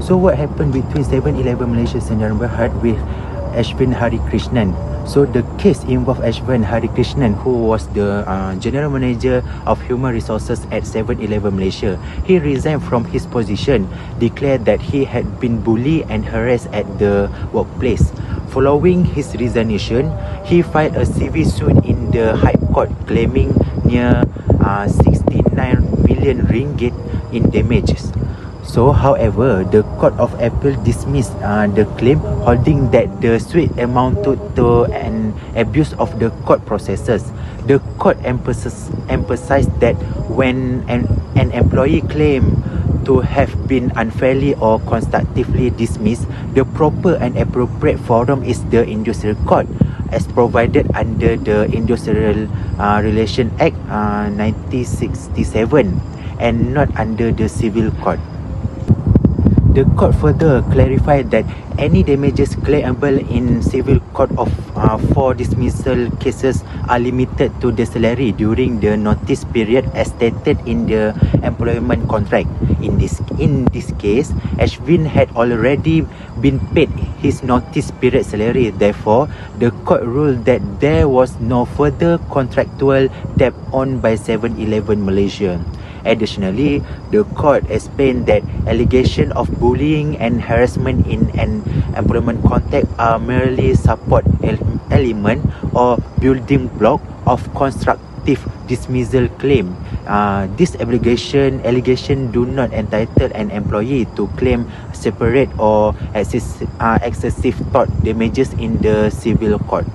So what happened between 7-Eleven Malaysia Sdn Bhd with ASHVINE KRISHNAN? So the case involved ASHVINE KRISHNAN, who was the General Manager of Human Resources at 7-Eleven Malaysia. He resigned from his position, declared that he had been bullied and harassed at the workplace. Following his resignation, he filed a civil suit in the High Court claiming near 69 million ringgit in damages. So, however, the Court of Appeal dismissed the claim, holding that the suit amounted to an abuse of the court processes. The court emphasized that when an employee claims to have been unfairly or constructively dismissed, the proper and appropriate forum is the Industrial Court, as provided under the Industrial Relations Act 1967, and not under the Civil Court. The court further clarified that any damages claimable in civil court for dismissal cases are limited to the salary during the notice period as stated in the employment contract. In this case, ASHVINE had already been paid his notice period salary. Therefore, the court ruled that there was no further contractual debt owed by 7-Eleven Malaysia. Additionally, the court explained that allegations of bullying and harassment in an employment context are merely support element or building block of constructive dismissal claim. This allegation do not entitle an employee to claim separate or excessive tort damages in the civil court.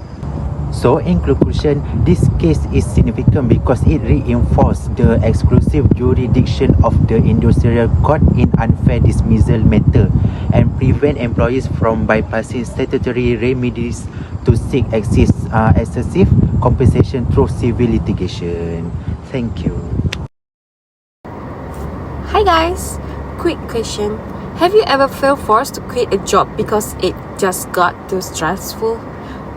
So, in conclusion, this case is significant because it reinforced the exclusive jurisdiction of the Industrial Court in unfair dismissal matter and prevent employees from bypassing statutory remedies to seek excessive compensation through civil litigation. Thank you. Hi guys, quick question. Have you ever felt forced to quit a job because it just got too stressful?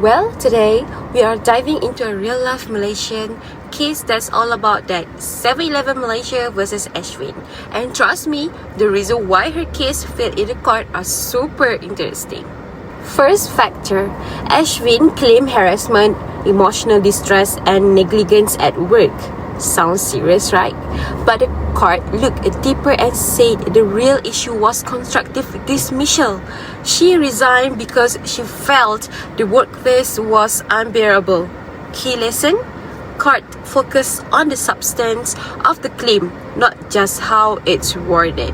Well, today we are diving into a real-life Malaysian case that's all about that 7-Eleven Malaysia versus ASHVINE. And trust me, the reason why her case failed in the court are super interesting. First factor, ASHVINE claimed harassment, emotional distress, and negligence at work. Sounds serious, right? But the court looked deeper and said the real issue was constructive dismissal. She resigned because she felt the workplace was unbearable. Key lesson? Court focused on the substance of the claim, not just how it's worded.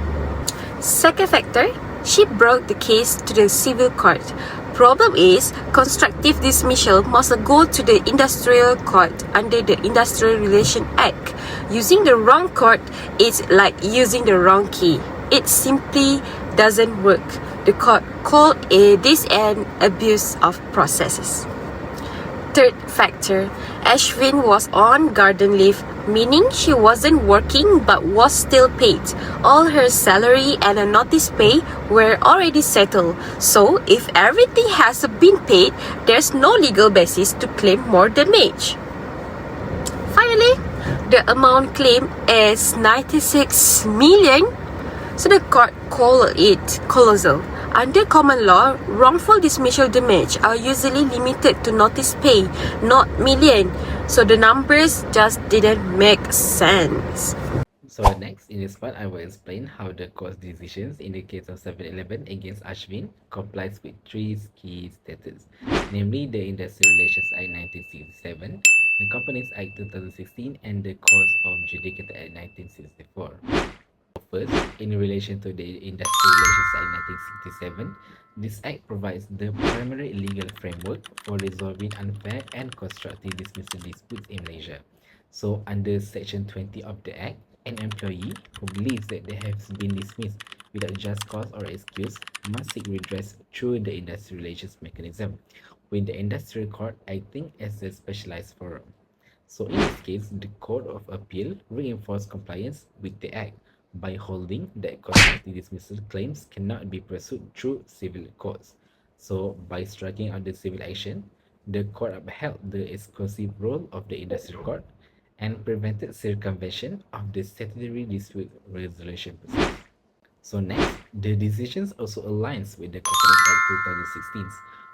Second factor, she brought the case to the civil court. Problem is, constructive dismissal must go to the Industrial Court under the Industrial Relations Act. Using the wrong court is like using the wrong key. It simply doesn't work. The court called this an abuse of processes. Third factor, ASHVINE was on garden leave, meaning she wasn't working but was still paid. All her salary and a notice pay were already settled. So, if everything has been paid, there's no legal basis to claim more damage. Finally, the amount claimed is 96 million. So the court called it colossal. Under common law, wrongful dismissal damage are usually limited to notice pay, not million. So the numbers just didn't make sense. So next, in this part, I will explain how the court's decisions in the case of 7-Eleven against ASHVINE complies with three key statutes, namely the Industrial Relations Act 1967, the Companies Act 2016, and the Courts of Judicature Act 1964. First, in relation to the Industrial Relations Act 1967, this act provides the primary legal framework for resolving unfair and constructive dismissal disputes in Malaysia. So, under Section 20 of the Act, an employee who believes that they have been dismissed without just cause or excuse must seek redress through the industrial relations mechanism, with the industrial court acting as a specialized forum. So, in this case, the Court of Appeal reinforced compliance with the Act by holding that constructive dismissal claims cannot be pursued through civil courts. So, by striking out the civil action, the court upheld the exclusive role of the industrial court and prevented circumvention of the statutory dispute resolution process. So next, the decisions also aligns with the Companies Act 2016.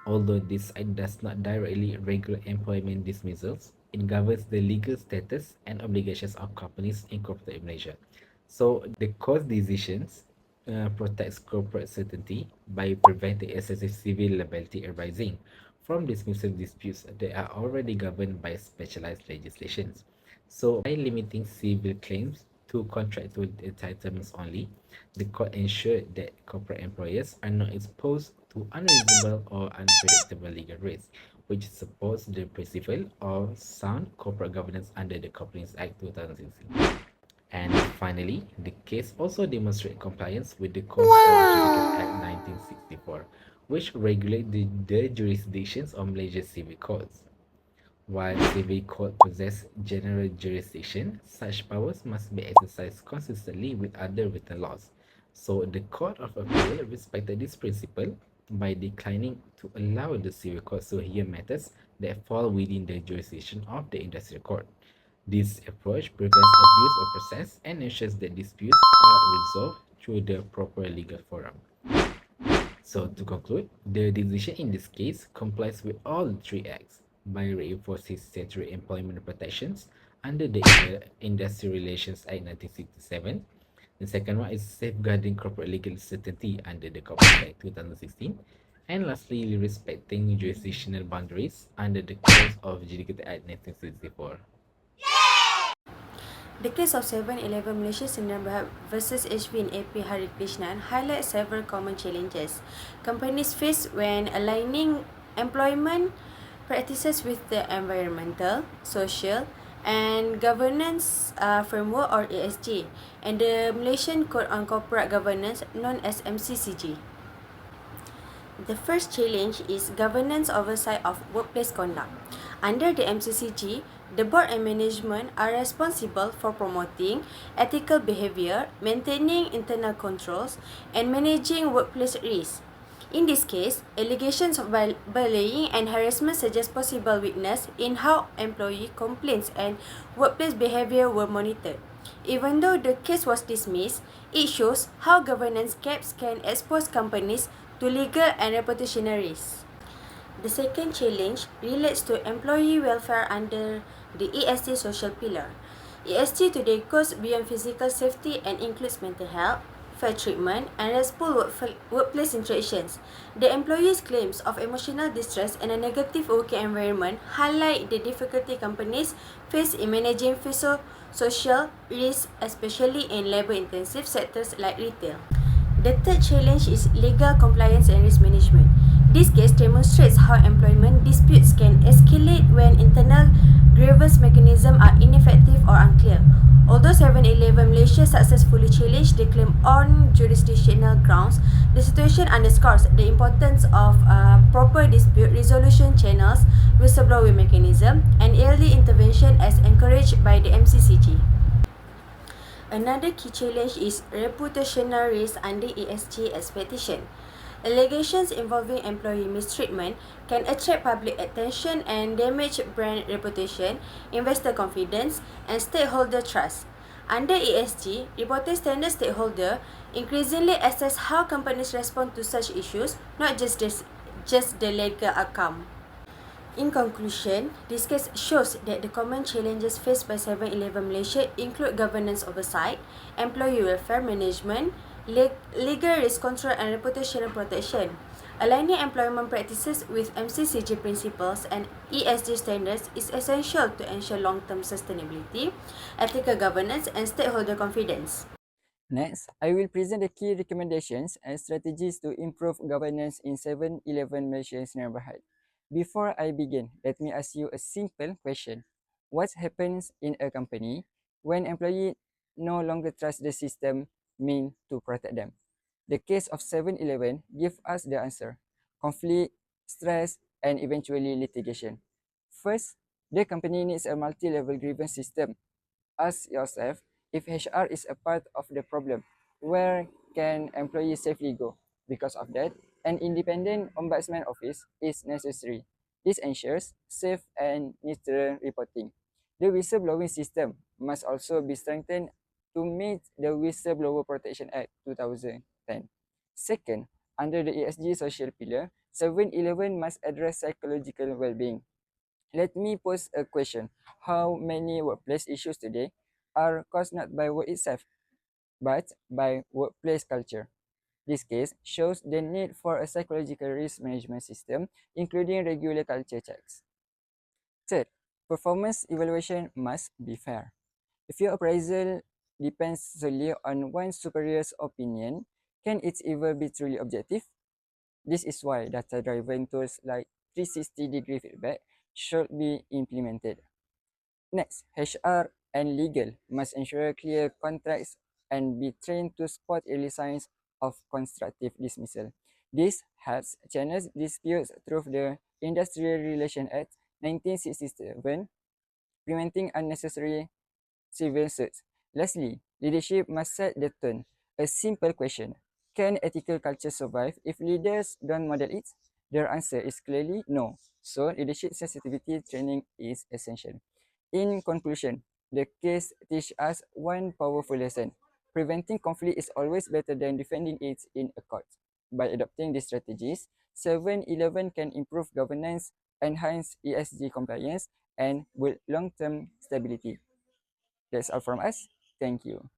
Although this act does not directly regulate employment dismissals, it governs the legal status and obligations of companies incorporated in Malaysia. So the court decisions protects corporate certainty by preventing excessive civil liability arising from dismissal disputes that are already governed by specialized legislations. So by limiting civil claims to contractual entitlements only, the court ensured that corporate employers are not exposed to unreasonable or unpredictable legal risks, which supports the principle of sound corporate governance under the Companies Act 2016. And finally, the case also demonstrates compliance with the Courts of Judicial Act 1964, which regulate the jurisdictions of Malaysia's civil courts. While civil court possess general jurisdiction, such powers must be exercised consistently with other written laws. So the Court of Appeal respected this principle by declining to allow the civil courts to hear matters that fall within the jurisdiction of the industrial court. This approach prevents abuse of process and ensures that disputes are resolved through the proper legal forum. So to conclude, the decision in this case complies with all three acts by reinforcing statutory employment protections under the Industrial Relations Act 1967. The second one is safeguarding corporate legal certainty under the Corporate Act 2016. And lastly, respecting jurisdictional boundaries under the Codes of Judicial Act 1964. The case of 7-Eleven Malaysia Sdn Bhd versus ASHVINE AP Hari Krishnan highlights several common challenges companies face when aligning employment practices with the environmental, social, and governance framework or ESG and the Malaysian Code on Corporate Governance known as MCCG. The first challenge is governance oversight of workplace conduct. Under the MCCG, the board and management are responsible for promoting ethical behavior, maintaining internal controls, and managing workplace risks. In this case, allegations of bullying and harassment suggest possible weakness in how employee complaints and workplace behavior were monitored. Even though the case was dismissed, it shows how governance gaps can expose companies to legal and reputational risks. The second challenge relates to employee welfare under the ESG social pillar. ESG today goes beyond physical safety and includes mental health, fair treatment, and restful workplace interactions. The employees' claims of emotional distress and a negative working environment highlight the difficulty companies face in managing social risks, especially in labor-intensive sectors like retail. The third challenge is legal compliance and risk management. This case demonstrates how employment disputes can escalate when internal grievance mechanisms are ineffective or unclear. Although 7-Eleven Malaysia successfully challenged the claim on jurisdictional grounds, the situation underscores the importance of proper dispute resolution channels, whistleblower mechanism, and early intervention as encouraged by the MCCG. Another key challenge is reputational risk under ESG expectation. Allegations involving employee mistreatment can attract public attention and damage brand reputation, investor confidence, and stakeholder trust. Under ESG, reporting standard stakeholder increasingly assess how companies respond to such issues, not just the legal outcome. In conclusion, this case shows that the common challenges faced by 7-Eleven Malaysia include governance oversight, employee welfare management, legal risk control and reputational protection. Aligning employment practices with MCCG principles and ESG standards is essential to ensure long-term sustainability, ethical governance, and stakeholder confidence. Next, I will present the key recommendations and strategies to improve governance in 7-Eleven Malaysia's neighborhood. Before I begin, let me ask you a simple question. What happens in a company when employees no longer trust the system meant to protect them? The case of 7-Eleven gives us the answer: conflict, stress, and eventually litigation. First, the company needs a multi-level grievance system. Ask yourself, if HR is a part of the problem, where can employees safely go? Because of that, an independent ombudsman office is necessary. This ensures safe and neutral reporting. The whistleblowing system must also be strengthened to meet the Whistleblower Protection Act 2010. Second, under the ESG social pillar, 7-Eleven must address psychological well-being. Let me pose a question. How many workplace issues today are caused not by work itself, but by workplace culture? This case shows the need for a psychological risk management system, including regular culture checks. Third, performance evaluation must be fair. If your appraisal depends solely on one superior's opinion, can it ever be truly objective? This is why data-driven tools like 360-degree feedback should be implemented. Next, HR and legal must ensure clear contracts and be trained to spot early signs of constructive dismissal. This helps channel disputes through the Industrial Relations Act 1967, preventing unnecessary civil suits. Lastly, leadership must set the tone. A simple question: can ethical culture survive if leaders don't model it? Their answer is clearly no. So, leadership sensitivity training is essential. In conclusion, the case teaches us one powerful lesson. Preventing conflict is always better than defending it in a court. By adopting these strategies, 7-Eleven can improve governance, enhance ESG compliance, and build long-term stability. That's all from us. Thank you.